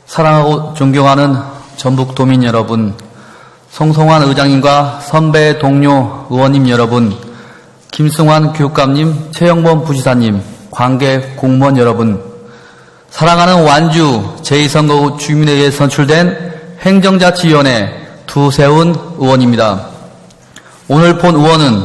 사랑하고 존경하는 전북도민 여러분, 송성환 의장님과 선배 동료 의원님 여러분, 김승환 교육감님, 최영범 부지사님, 관계 공무원 여러분, 사랑하는 완주 제2선거구 주민에 의해 선출된 행정자치위원회 두세훈 의원입니다. 오늘 본 의원은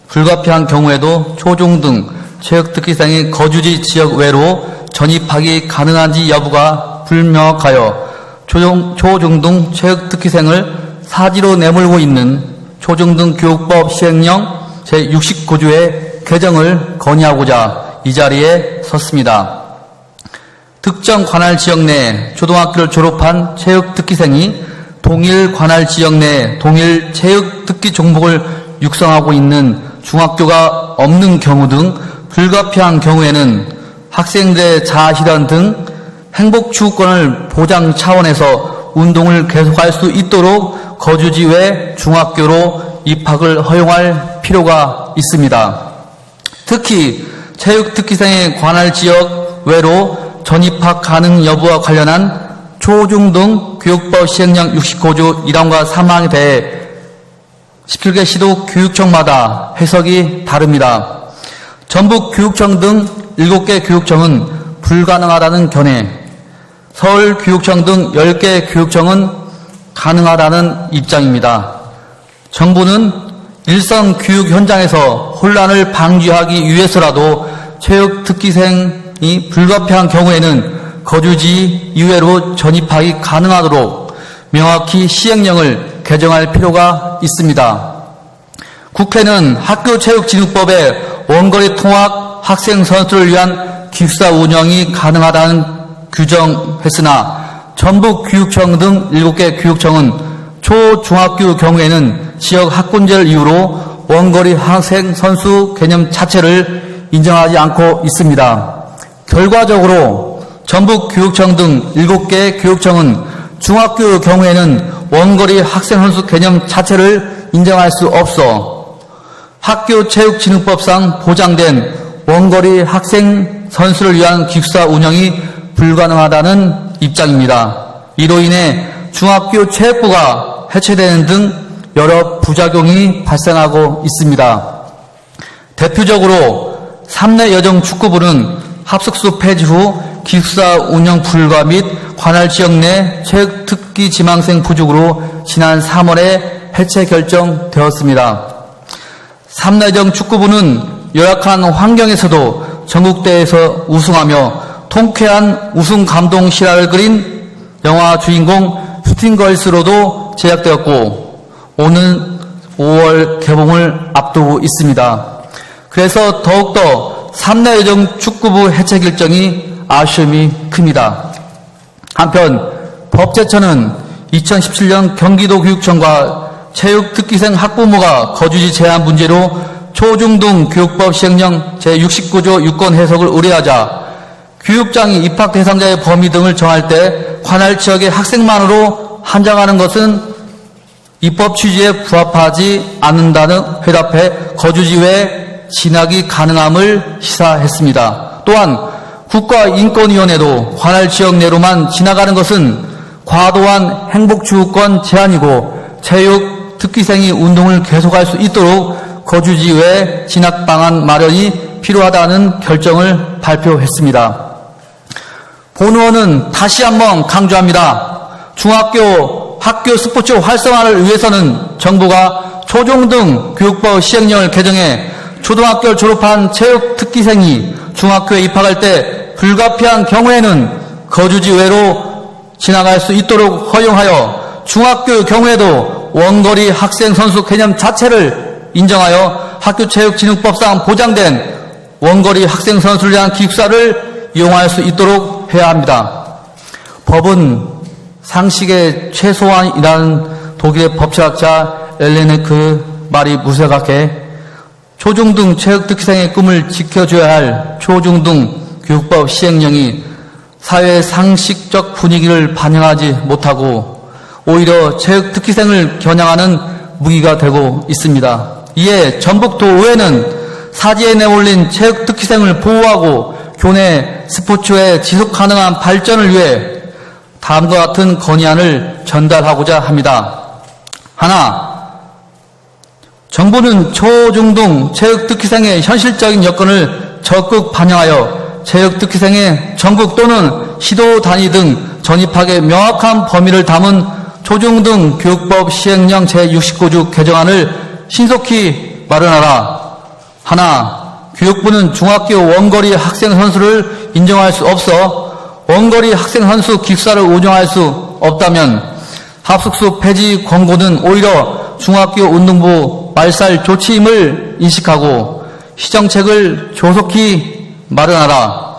불가피한 경우에도 초중등 체육특기생이 거주지 지역 외로 전입하기 가능한지 여부가 불명확하여 초중등 체육특기생을 사지로 내몰고 있는 초중등 교육법 시행령 제69조의 개정을 건의하고자 이 자리에 섰습니다. 특정 관할 지역 내 초등학교를 졸업한 체육특기생이 동일 관할 지역 내 동일 체육특기 종목을 육성하고 있는 중학교가 없는 경우 등 불가피한 경우에는 학생들의 자아실현 등 행복추구권을 보장 차원에서 운동을 계속할 수 있도록 거주지 외 중학교로 입학을 허용할 필요가 있습니다. 특히 체육특기생의 관할 지역 외로 전입학 가능 여부와 관련한 초중등 교육법 시행령 69조 1항과 3항에 대해 17개 시도 교육청마다 해석이 다릅니다. 전북교육청 등 7개 교육청은 불가능하다는 견해, 서울교육청 등 10개 교육청은 가능하다는 입장입니다. 정부는 일선 교육 현장에서 혼란을 방지하기 위해서라도 체육특기생이 불가피한 경우에는 거주지 이외로 전입하기 가능하도록 명확히 시행령을 개정할 필요가 있습니다. 국회는 학교체육진흥법에 원거리 통학 학생 선수를 위한 기숙사 운영이 가능하다는 규정했으나 전북교육청 등 7개 교육청은 초중학교 경우에는 지역 학군제를 이유로 원거리 학생 선수 개념 자체를 인정하지 않고 있습니다. 결과적으로 전북교육청 등 7개 교육청은 중학교 경우에는 원거리 학생 선수 개념 자체를 인정할 수 없어 학교체육진흥법상 보장된 원거리 학생 선수를 위한 기숙사 운영이 불가능하다는 입장입니다. 이로 인해 중학교 체육부가 해체되는 등 여러 부작용이 발생하고 있습니다. 대표적으로 3내 여정 축구부는 합숙소 폐지 후 기숙사 운영 불가 및 관할 지역 내 체육특기 지망생 부족으로 지난 3월에 해체 결정되었습니다. 3내 여정 축구부는 열악한 환경에서도 전국대회에서 우승하며 통쾌한 우승 감동 실화를 그린 영화 주인공 슈팅걸스로도 제작되었고 오는 5월 개봉을 앞두고 있습니다. 그래서 더욱더 3내 여정 축구부 해체 결정이 아쉬움이 큽니다. 한편 법제처는 2017년 경기도교육청과 체육특기생 학부모가 거주지 제한 문제로 초중등 교육법 시행령 제69조 유권 해석을 의뢰하자 교육장이 입학 대상자의 범위 등을 정할 때 관할 지역의 학생만으로 한정하는 것은 입법 취지에 부합하지 않는다는 회답해 거주지 외에 진학이 가능함을 시사했습니다. 또한 국가인권위원회도 관할 지역 내로만 지나가는 것은 과도한 행복추구권 제한이고 체육 특기생이 운동을 계속할 수 있도록 거주지 외 진학 방안 마련이 필요하다는 결정을 발표했습니다. 본 의원은 다시 한번 강조합니다. 중학교 학교 스포츠 활성화를 위해서는 정부가 초중등 교육법 시행령을 개정해 초등학교를 졸업한 체육특기생이 중학교에 입학할 때 불가피한 경우에는 거주지 외로 지나갈 수 있도록 허용하여 중학교 경우에도 원거리 학생 선수 개념 자체를 인정하여 학교체육진흥법상 보장된 원거리 학생 선수를 위한 기숙사를 이용할 수 있도록 해야 합니다. 법은 상식의 최소한이라는 독일의 법철학자 엘레네크 말이 무색하게 초중등 체육특기생의 꿈을 지켜줘야 할 초중등 교육법 시행령이 사회의 상식적 분위기를 반영하지 못하고 오히려 체육특기생을 겨냥하는 무기가 되고 있습니다. 이에 전북도의회는 사지에 내몰린 체육특기생을 보호하고 교내 스포츠의 지속가능한 발전을 위해 다음과 같은 건의안을 전달하고자 합니다. 하나, 정부는 초중등 체육특기생의 현실적인 여건을 적극 반영하여 체육특기생의 전국 또는 시도 단위 등 전입학의 명확한 범위를 담은 초중등 교육법 시행령 제69조 개정안을 신속히 마련하라. 하나, 교육부는 중학교 원거리 학생 선수를 인정할 수 없어 원거리 학생 선수 기숙사를 운영할 수 없다면 합숙소 폐지 권고는 오히려 중학교 운동부 말살 조치임을 인식하고 시정책을 조속히 마련하라.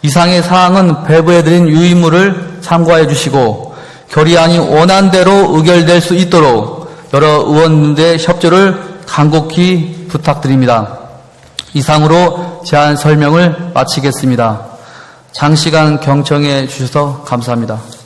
이상의 사항은 배부해드린 유의물을 참고해 주시고 결의안이 원안대로 의결될 수 있도록 여러 의원님들의 협조를 간곡히 부탁드립니다. 이상으로 제안 설명을 마치겠습니다. 장시간 경청해 주셔서 감사합니다.